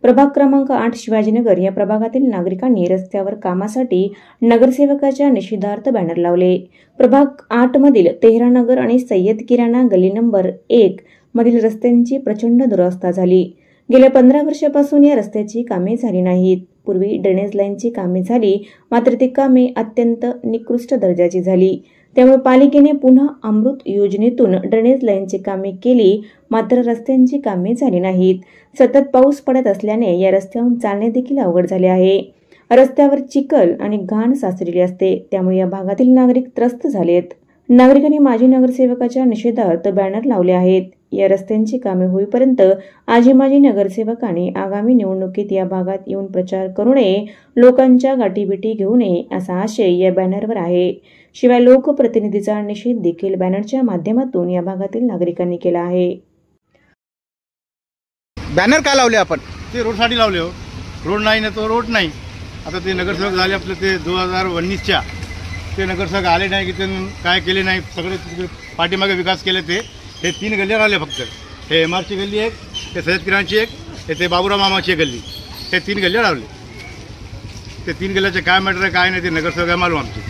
प्रभाग क्रमांक 8 शिवाजीनगर या प्रभागातील नागरिकांनी रस्त्यावर कामासाठी नगरसेवकाच्या निषेधार्थ बॅनर लावले। प्रभाग 8 मधील तेहरानगर आणि सय्यद किराणा गल्ली नंबर 1 मधील रस्त्यांची प्रचंड दुरवस्था झाली। गेल्या 15 वर्षापासून या रस्त्याची कामे झाली नाहीत। पूर्वी ड्रेनेज लाईनची कामे झाली, मात्र ती कामे अत्यंत निकृष्ट दर्जाची झाली। त्यामुळे पालिकेने पुन्हा अमृत योजनेतून ड्रेनेज लाईनची कामे केली, मात्र रस्त्यांची कामे झाली नाहीत। सतत पाऊस पडत असल्याने या रस्त्यावरून चालणे देखील अवघड झाले आहे। रस्त्यावर चिखल आणि घाण साचलेली असते, त्यामुळे या भागातील नागरिक त्रस्त झालेत। नागरिकांनी माजी नगरसेवकाच्या निषेधार्थ बॅनर लावले आहेत। या रस्त्यांची कामे होईपर्यंत माजी नगरसेवकांनी आगामी निवडणुकीत या भागात येऊन प्रचार करू नये, लोकांच्या गाठीभेटी घेऊ नये असा आशय या बॅनरवर आहे। शिवाय लोकप्रतिनिधीचा निषेध देखील बॅनरच्या माध्यमातून या भागातील नागरिकांनी केला आहे। बॅनर का लावले आपण? ते रोडसाठी लावले हो। रोड नाही ना तो रोड नाही। आता ते नगरसेवक झाले आपले ते 2019च्या ते नगरसेवक आले नाही की ते काय केले नाही, सगळे पाठीमागे विकास केले। ते हे 3 गल्ल्या राहिले फक्त। हे MRची गल्ली एक, ते सय्यद किराणाची एक, ते बाबूराव मामाची गल्ली, हे 3 गल्ल्या लावले। ते 3 गल्ल्याचे काय मॅटर आहे काय नाही ते नगरसेवक आहे मालूम आमचे।